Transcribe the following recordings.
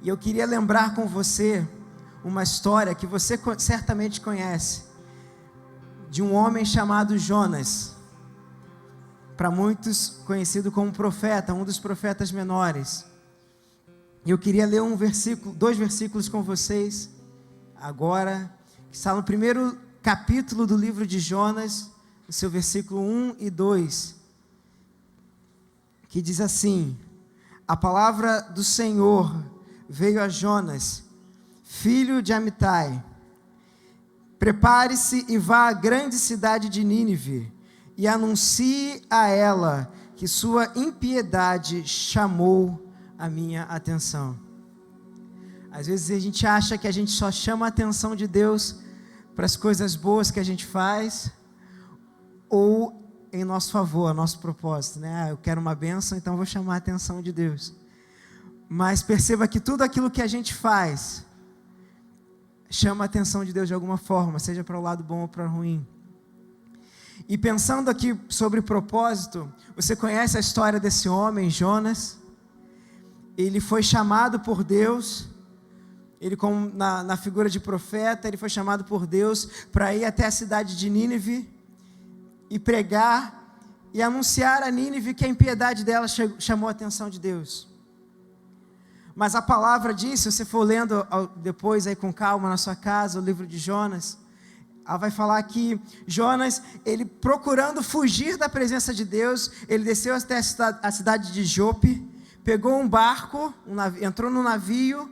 E eu queria lembrar com você uma história que você certamente conhece, de um homem chamado Jonas, para muitos conhecido como profeta, um dos profetas menores. E eu queria ler dois versículos com vocês agora, que está no primeiro capítulo do livro de Jonas, no seu versículo 1 e 2, que diz assim: a palavra do Senhor veio a Jonas, filho de Amitai: prepare-se e vá à grande cidade de Nínive, e anuncie a ela que sua impiedade chamou a minha atenção. Às vezes a gente acha que a gente só chama a atenção de Deus para as coisas boas que a gente faz, ou em nosso favor, a nosso propósito, né? Eu quero uma bênção, então vou chamar a atenção de Deus. Mas perceba que tudo aquilo que a gente faz chama a atenção de Deus de alguma forma, seja para o lado bom ou para o ruim. E pensando aqui sobre propósito, você conhece a história desse homem, Jonas? Ele foi chamado por Deus, ele como na figura de profeta, ele foi chamado por Deus para ir até a cidade de Nínive e pregar e anunciar a Nínive que a impiedade dela chamou a atenção de Deus. Mas a palavra diz, se você for lendo depois aí com calma na sua casa, o livro de Jonas, ela vai falar que Jonas, ele procurando fugir da presença de Deus, ele desceu até a cidade de Jope, pegou um barco, entrou num navio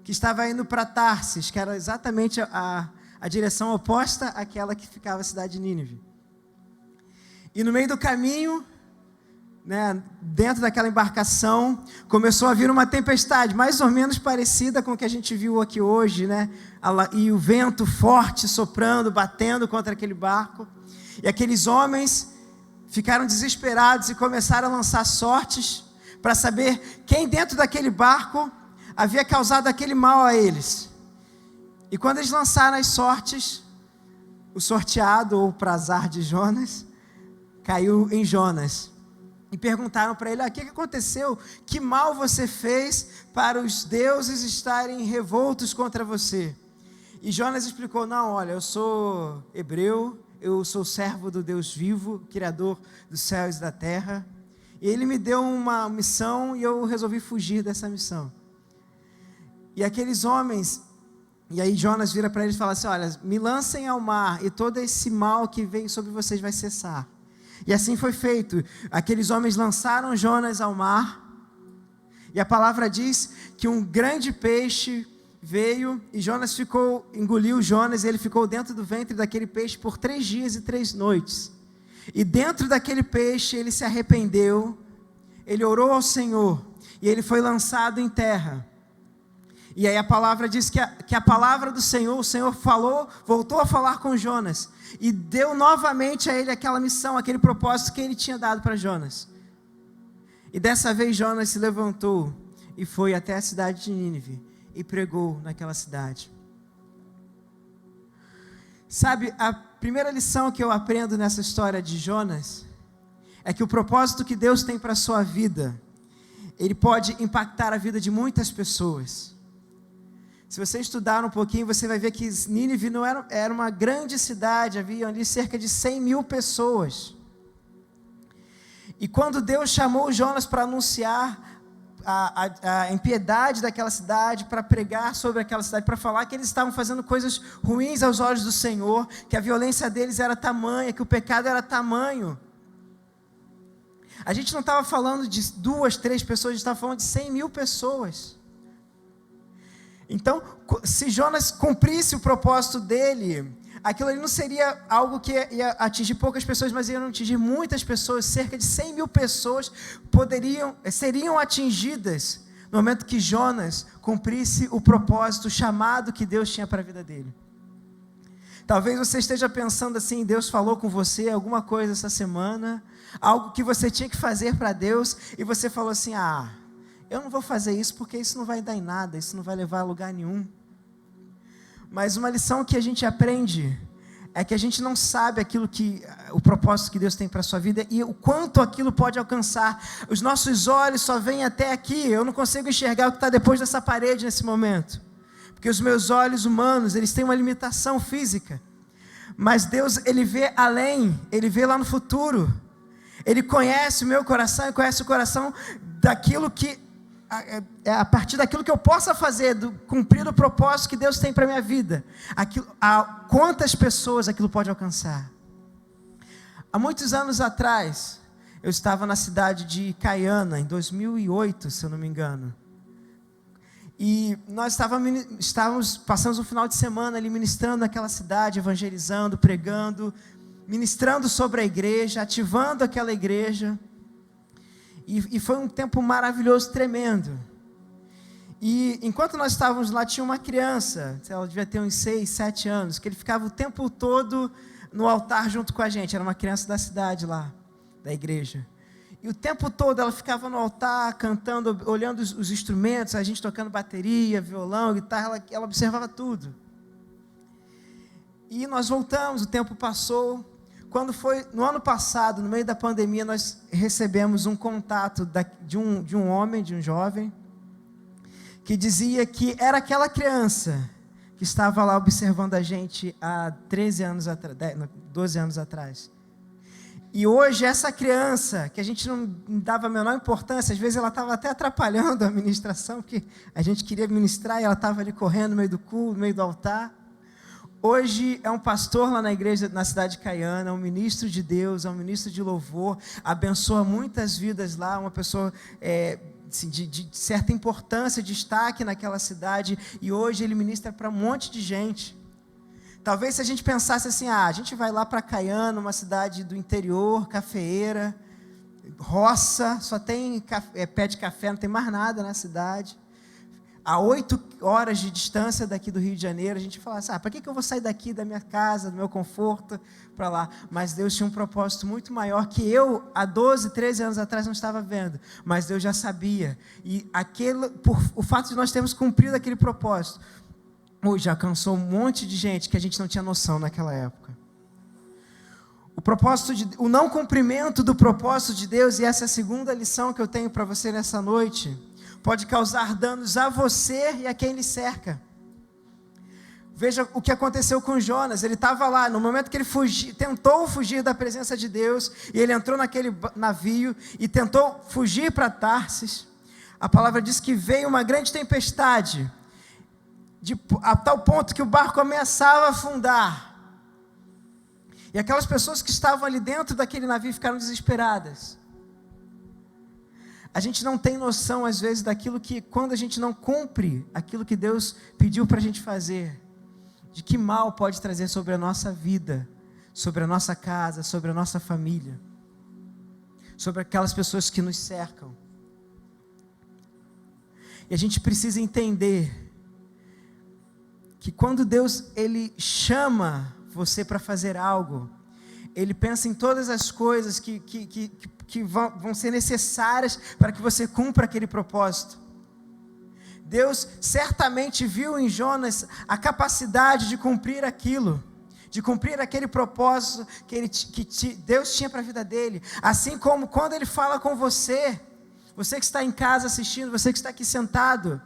que estava indo para Tarsis, que era exatamente a direção oposta àquela que ficava a cidade de Nínive. E no meio do caminho, né, dentro daquela embarcação, começou a vir uma tempestade, mais ou menos parecida com o que a gente viu aqui hoje, né? E o vento forte soprando, batendo contra aquele barco. E aqueles homens ficaram desesperados e começaram a lançar sortes para saber quem dentro daquele barco havia causado aquele mal a eles. E quando eles lançaram as sortes, o sorteado, ou o prazar de Jonas, caiu em Jonas. E perguntaram para ele: o que aconteceu? Que mal você fez para os deuses estarem revoltos contra você? E Jonas explicou: não, olha, eu sou hebreu, eu sou servo do Deus vivo, Criador dos céus e da terra. E ele me deu uma missão e eu resolvi fugir dessa missão. E aqueles homens, e aí Jonas vira para eles e fala assim: olha, me lancem ao mar e todo esse mal que vem sobre vocês vai cessar. E assim foi feito. Aqueles homens lançaram Jonas ao mar, e a palavra diz que um grande peixe veio, e Jonas engoliu Jonas, e ele ficou dentro do ventre daquele peixe por 3 dias e 3 noites. E dentro daquele peixe ele se arrependeu, ele orou ao Senhor, e ele foi lançado em terra. E aí a palavra diz que a palavra do Senhor, o Senhor falou, voltou a falar com Jonas, e deu novamente a ele aquela missão, aquele propósito que ele tinha dado para Jonas. E dessa vez Jonas se levantou e foi até a cidade de Nínive e pregou naquela cidade. Sabe, a primeira lição que eu aprendo nessa história de Jonas é que o propósito que Deus tem para a sua vida, ele pode impactar a vida de muitas pessoas. Se você estudar um pouquinho, você vai ver que Nínive não era uma grande cidade, havia ali cerca de 100 mil pessoas. E quando Deus chamou Jonas para anunciar a impiedade daquela cidade, para pregar sobre aquela cidade, para falar que eles estavam fazendo coisas ruins aos olhos do Senhor, que a violência deles era tamanha, que o pecado era tamanho. A gente não estava falando de 2, 3 pessoas, a gente estava falando de 100 mil pessoas. Então, se Jonas cumprisse o propósito dele, aquilo ali não seria algo que ia atingir poucas pessoas, mas ia atingir muitas pessoas. Cerca de 100 mil pessoas seriam atingidas no momento que Jonas cumprisse o propósito, o chamado que Deus tinha para a vida dele. Talvez você esteja pensando assim: Deus falou com você alguma coisa essa semana, algo que você tinha que fazer para Deus, e você falou assim: eu não vou fazer isso porque isso não vai dar em nada, isso não vai levar a lugar nenhum. Mas uma lição que a gente aprende é que a gente não sabe o propósito que Deus tem para a sua vida e o quanto aquilo pode alcançar. Os nossos olhos só veem até aqui. Eu não consigo enxergar o que está depois dessa parede nesse momento, porque os meus olhos humanos, eles têm uma limitação física. Mas Deus, Ele vê além, Ele vê lá no futuro. Ele conhece o meu coração e conhece o coração daquilo que, a partir daquilo que eu possa fazer, cumprir o propósito que Deus tem para a minha vida. Quantas pessoas aquilo pode alcançar? Há muitos anos atrás, eu estava na cidade de Caiana, em 2008, se eu não me engano. E nós passamos um final de semana ali ministrando naquela cidade, evangelizando, pregando, ministrando sobre a igreja, ativando aquela igreja. E foi um tempo maravilhoso, tremendo. E enquanto nós estávamos lá, tinha uma criança, ela devia ter uns 6, 7 anos, que ele ficava o tempo todo no altar junto com a gente. Era uma criança da cidade lá, da igreja. E o tempo todo ela ficava no altar, cantando, olhando os instrumentos, a gente tocando bateria, violão, guitarra, ela observava tudo. E nós voltamos, o tempo passou. Quando foi no ano passado, no meio da pandemia, nós recebemos um contato de um homem, de um jovem, que dizia que era aquela criança que estava lá observando a gente há 12 anos atrás. E hoje essa criança, que a gente não dava a menor importância, às vezes ela estava até atrapalhando a ministração, porque a gente queria ministrar e ela estava ali correndo no meio do culto, no meio do altar. Hoje é um pastor lá na igreja, na cidade de Caiana, é um ministro de Deus, é um ministro de louvor, abençoa muitas vidas lá, uma pessoa assim, de certa importância, destaque naquela cidade, e hoje ele ministra para um monte de gente. Talvez se a gente pensasse assim, a gente vai lá para Caiana, uma cidade do interior, cafeeira, roça, só tem pé de café, não tem mais nada na cidade. A 8 horas de distância daqui do Rio de Janeiro, a gente fala assim, para que eu vou sair daqui da minha casa, do meu conforto, para lá? Mas Deus tinha um propósito muito maior que eu, há 12, 13 anos atrás, não estava vendo. Mas Deus já sabia. E por o fato de nós termos cumprido aquele propósito, hoje alcançou um monte de gente que a gente não tinha noção naquela época. O não cumprimento do propósito de Deus, e essa é a segunda lição que eu tenho para você nessa noite, pode causar danos a você e a quem lhe cerca. Veja o que aconteceu com Jonas. Ele estava lá, no momento que ele tentou fugir da presença de Deus, e ele entrou naquele navio e tentou fugir para Tarsis. A palavra diz que veio uma grande tempestade, a tal ponto que o barco ameaçava afundar. E aquelas pessoas que estavam ali dentro daquele navio ficaram desesperadas. A gente não tem noção, às vezes, daquilo que, quando a gente não cumpre aquilo que Deus pediu para a gente fazer, de que mal pode trazer sobre a nossa vida, sobre a nossa casa, sobre a nossa família, sobre aquelas pessoas que nos cercam. E a gente precisa entender que quando Deus, Ele chama você para fazer algo, Ele pensa em todas as coisas que vão ser necessárias para que você cumpra aquele propósito. Deus certamente viu em Jonas a capacidade de cumprir aquilo, de cumprir aquele propósito que Deus tinha para a vida dele. Assim como quando Ele fala com você que está em casa assistindo, você que está aqui sentado,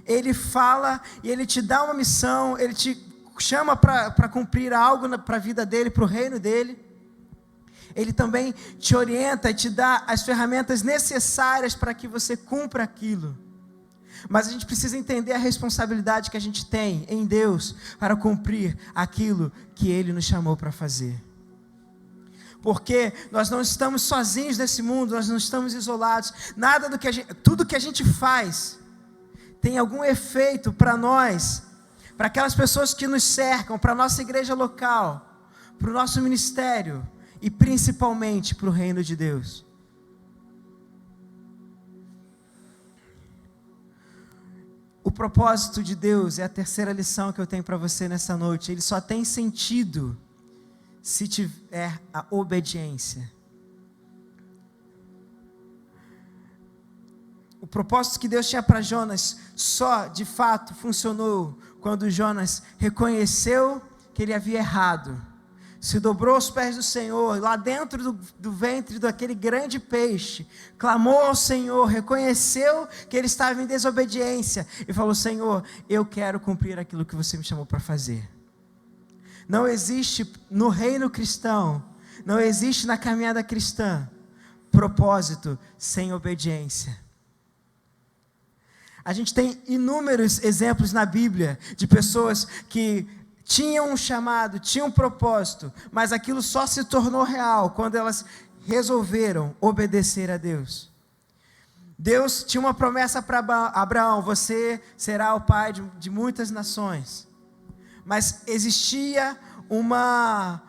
Ele fala e Ele te dá uma missão, Ele te chama para cumprir algo para a vida dele, para o reino dele. Ele também te orienta e te dá as ferramentas necessárias para que você cumpra aquilo. Mas a gente precisa entender a responsabilidade que a gente tem em Deus para cumprir aquilo que Ele nos chamou para fazer. Porque nós não estamos sozinhos nesse mundo, nós não estamos isolados. Tudo que a gente faz tem algum efeito para nós, para aquelas pessoas que nos cercam, para a nossa igreja local, para o nosso ministério e principalmente para o reino de Deus. O propósito de Deus é a terceira lição que eu tenho para você nessa noite. Ele só tem sentido se tiver a obediência. O propósito que Deus tinha para Jonas só, de fato, funcionou quando Jonas reconheceu que ele havia errado, se dobrou aos pés do Senhor, lá dentro do ventre daquele grande peixe, clamou ao Senhor, reconheceu que ele estava em desobediência, e falou: Senhor, eu quero cumprir aquilo que você me chamou para fazer. Não existe no reino cristão, não existe na caminhada cristã, propósito sem obediência. A gente tem inúmeros exemplos na Bíblia, de pessoas que tinham um chamado, tinham um propósito, mas aquilo só se tornou real quando elas resolveram obedecer a Deus. Deus tinha uma promessa para Abraão: você será o pai de muitas nações. Mas existia uma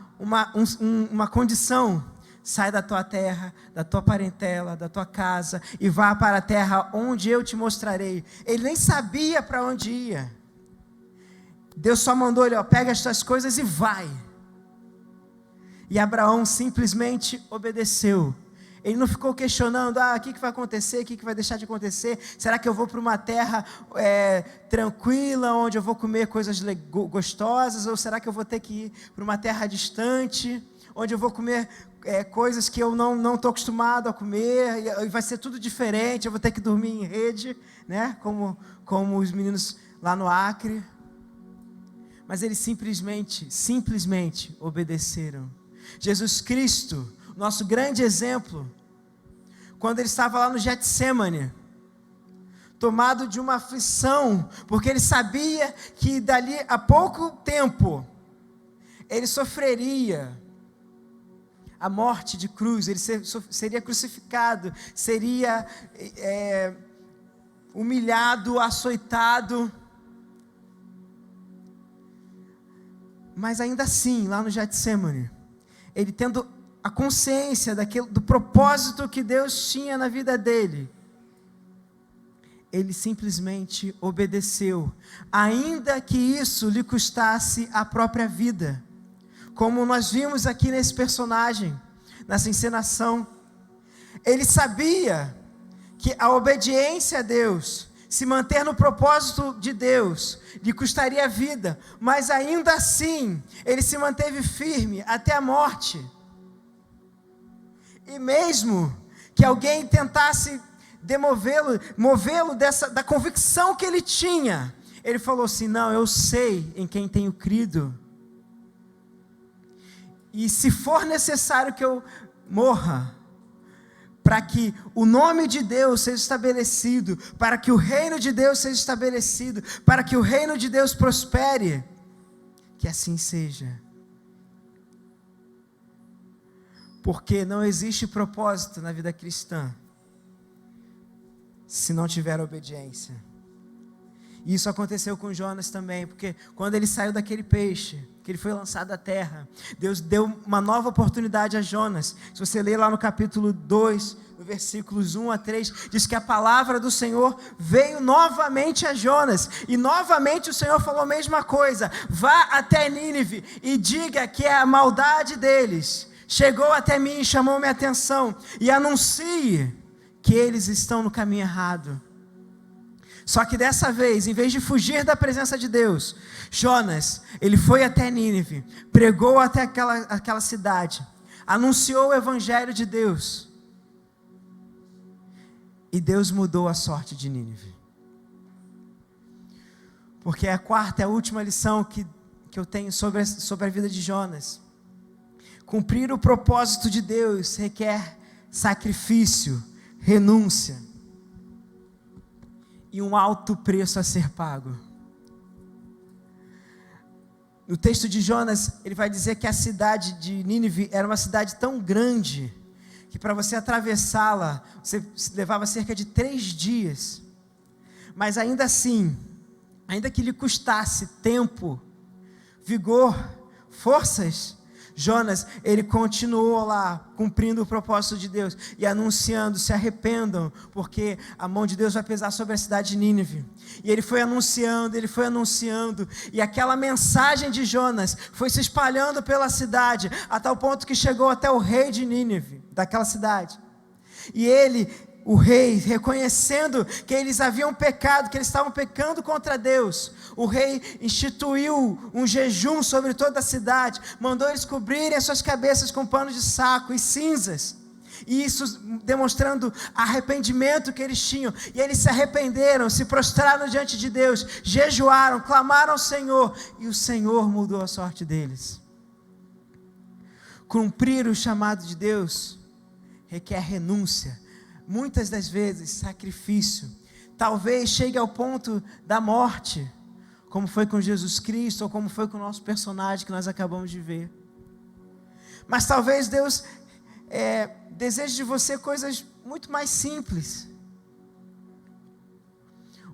condição: sai da tua terra, da tua parentela, da tua casa, e vá para a terra onde eu te mostrarei. Ele nem sabia para onde ia. Deus só mandou ele: pega as tuas coisas e vai. E Abraão simplesmente obedeceu. Ele não ficou questionando: o que vai acontecer, o que vai deixar de acontecer, será que eu vou para uma terra tranquila, onde eu vou comer coisas gostosas, ou será que eu vou ter que ir para uma terra distante, onde eu vou comer coisas que eu não estou acostumado a comer, e vai ser tudo diferente, eu vou ter que dormir em rede, né? como os meninos lá no Acre. Mas eles simplesmente obedeceram. Jesus Cristo, nosso grande exemplo, quando ele estava lá no Getsemane, tomado de uma aflição, porque ele sabia que dali a pouco tempo, ele sofreria a morte de cruz, ele seria crucificado, seria humilhado, açoitado. Mas ainda assim, lá no Getsemane, ele tendo a consciência do propósito que Deus tinha na vida dele, ele simplesmente obedeceu, ainda que isso lhe custasse a própria vida, como nós vimos aqui nesse personagem, nessa encenação. Ele sabia que a obediência a Deus, se manter no propósito de Deus, lhe custaria a vida, mas ainda assim, ele se manteve firme até a morte. E mesmo que alguém tentasse movê-lo da convicção que ele tinha, ele falou assim: não, eu sei em quem tenho crido, e se for necessário que eu morra, para que o nome de Deus seja estabelecido, para que o reino de Deus seja estabelecido, para que o reino de Deus prospere, que assim seja. Porque não existe propósito na vida cristã se não tiver obediência. E isso aconteceu com Jonas também, porque quando ele saiu daquele peixe, que ele foi lançado à terra, Deus deu uma nova oportunidade a Jonas. Se você ler lá no capítulo 2, no versículos 1 a 3, diz que a palavra do Senhor veio novamente a Jonas, e novamente o Senhor falou a mesma coisa: vá até Nínive e diga que a maldade deles chegou até mim e chamou minha atenção, e anuncie que eles estão no caminho errado. Só que dessa vez, em vez de fugir da presença de Deus, Jonas, ele foi até Nínive, pregou até aquela cidade, anunciou o evangelho de Deus, e Deus mudou a sorte de Nínive. Porque a quarta e a última lição que eu tenho sobre a vida de Jonas: cumprir o propósito de Deus requer sacrifício, renúncia e um alto preço a ser pago. No texto de Jonas, ele vai dizer que a cidade de Nínive era uma cidade tão grande que para você atravessá-la, você levava cerca de 3 dias. Mas ainda assim, ainda que lhe custasse tempo, vigor, forças, Jonas, ele continuou lá, cumprindo o propósito de Deus e anunciando: se arrependam, porque a mão de Deus vai pesar sobre a cidade de Nínive. E ele foi anunciando, e aquela mensagem de Jonas foi se espalhando pela cidade, a tal ponto que chegou até o rei de Nínive, daquela cidade. E ele o rei, reconhecendo que eles haviam pecado, que eles estavam pecando contra Deus, o rei instituiu um jejum sobre toda a cidade, mandou eles cobrirem as suas cabeças com pano de saco e cinzas, e isso demonstrando arrependimento que eles tinham, e eles se arrependeram, se prostraram diante de Deus, jejuaram, clamaram ao Senhor, e o Senhor mudou a sorte deles. Cumprir o chamado de Deus requer renúncia, muitas das vezes sacrifício, talvez chegue ao ponto da morte, como foi com Jesus Cristo, ou como foi com o nosso personagem que nós acabamos de ver. Mas talvez Deus deseje de você coisas muito mais simples.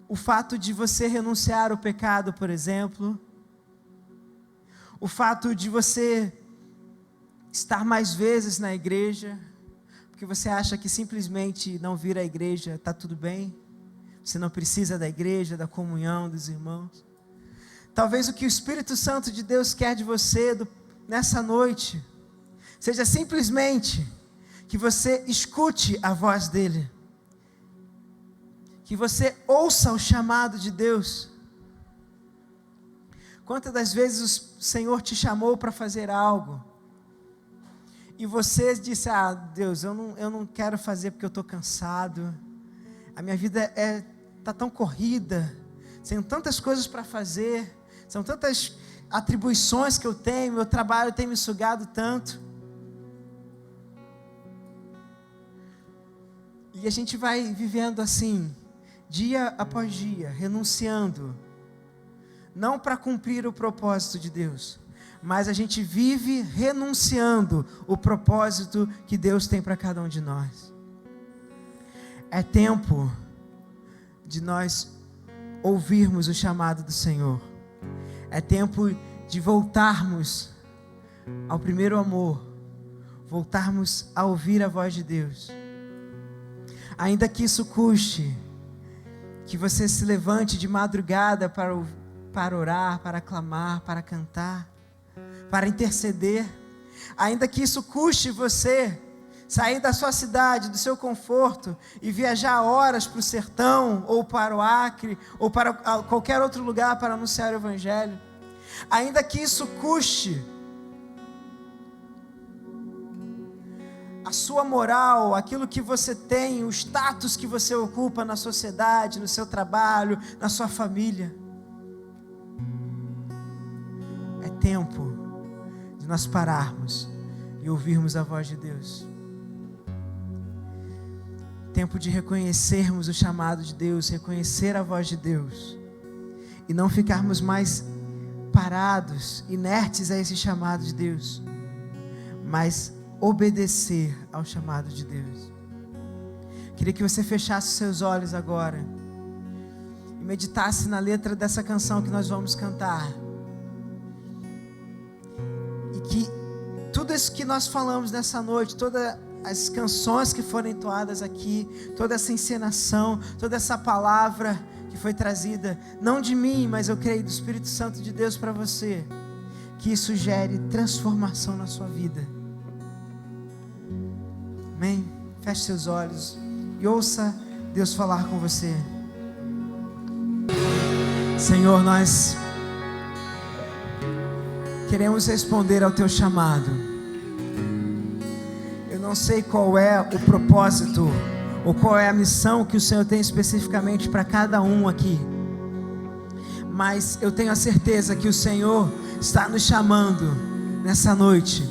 O fato de você renunciar ao pecado, por exemplo, o fato de você estar mais vezes na igreja, porque você acha que simplesmente não vir à igreja está tudo bem, você não precisa da igreja, da comunhão dos irmãos. Talvez o que o Espírito Santo de Deus quer de você nessa noite seja simplesmente que você escute a voz dele, que você ouça o chamado de Deus. Quantas das vezes o Senhor te chamou para fazer algo e você disse: Deus, eu não quero fazer porque eu estou cansado, a minha vida está tão corrida, tenho tantas coisas para fazer, são tantas atribuições que eu tenho, meu trabalho tem me sugado tanto. E a gente vai vivendo assim, dia após dia, renunciando, não para cumprir o propósito de Deus, mas a gente vive renunciando o propósito que Deus tem para cada um de nós. É tempo de nós ouvirmos o chamado do Senhor. É tempo de voltarmos ao primeiro amor, voltarmos a ouvir a voz de Deus. Ainda que isso custe, que você se levante de madrugada para orar, para clamar, para cantar, para interceder. Ainda que isso custe você sair da sua cidade, do seu conforto e viajar horas para o sertão, ou para o Acre, ou para qualquer outro lugar para anunciar o Evangelho. Ainda que isso custe a sua moral, aquilo que você tem, o status que você ocupa na sociedade, no seu trabalho, na sua família. É tempo de nós pararmos e ouvirmos a voz de Deus. Tempo de reconhecermos o chamado de Deus, reconhecer a voz de Deus e não ficarmos mais parados, inertes a esse chamado de Deus, mas obedecer ao chamado de Deus. Queria que você fechasse os seus olhos agora e meditasse na letra dessa canção que nós vamos cantar, e que tudo isso que nós falamos nessa noite, todas as canções que foram entoadas aqui, toda essa encenação, toda essa palavra que foi trazida, não de mim, mas eu creio do Espírito Santo de Deus para você, que isso gere transformação na sua vida. Amém? Feche seus olhos e ouça Deus falar com você. Senhor, nós queremos responder ao teu chamado. Eu não sei qual é o propósito ou qual é a missão que o Senhor tem especificamente para cada um aqui, mas eu tenho a certeza que o Senhor está nos chamando nessa noite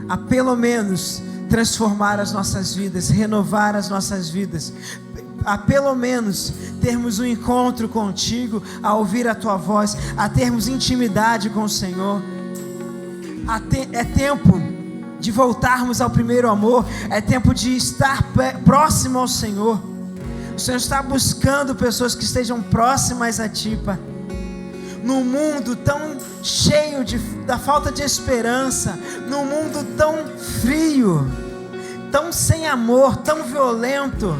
a pelo menos transformar as nossas vidas, renovar as nossas vidas, a pelo menos termos um encontro contigo, a ouvir a tua voz, a termos intimidade com o Senhor. É tempo de voltarmos ao primeiro amor, é tempo de estar próximo ao Senhor. O Senhor está buscando pessoas que estejam próximas a Ti, Pai. Num mundo tão cheio da falta de esperança, num mundo tão frio, tão sem amor, tão violento,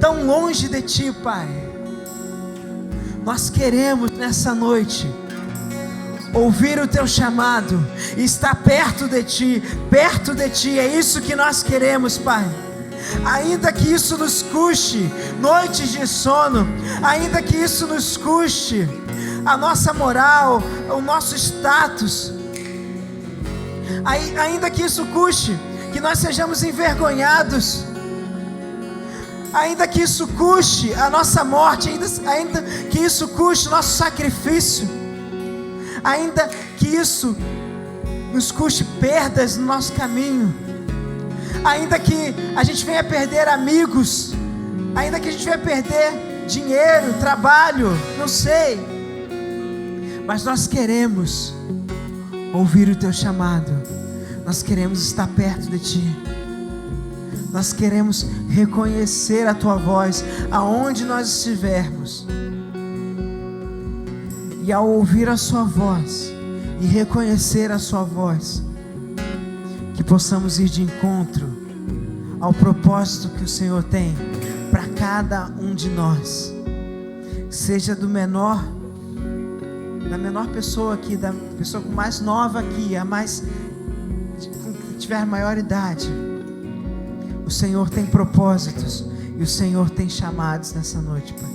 tão longe de Ti, Pai. Nós queremos nessa noite ouvir o teu chamado e estar perto de ti, é isso que nós queremos, Pai. Ainda que isso nos custe noites de sono, ainda que isso nos custe a nossa moral, o nosso status, ainda que isso custe que nós sejamos envergonhados, ainda que isso custe a nossa morte, ainda que isso custe o nosso sacrifício, ainda que isso nos custe perdas no nosso caminho, ainda que a gente venha perder amigos, ainda que a gente venha perder dinheiro, trabalho, não sei, mas nós queremos ouvir o teu chamado, nós queremos estar perto de ti, nós queremos reconhecer a tua voz aonde nós estivermos, e ao ouvir a sua voz e reconhecer a sua voz, que possamos ir de encontro ao propósito que o Senhor tem para cada um de nós, seja da menor pessoa aqui, da pessoa mais nova aqui, a mais que tiver maior idade. O Senhor tem propósitos e o Senhor tem chamados nessa noite, Pai.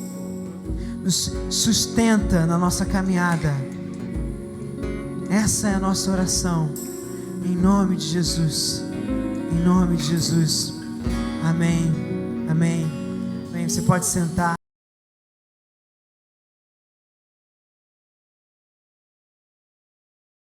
Nos sustenta na nossa caminhada. Essa é a nossa oração. Em nome de Jesus. Em nome de Jesus. Amém. Amém. Amém. Você pode sentar.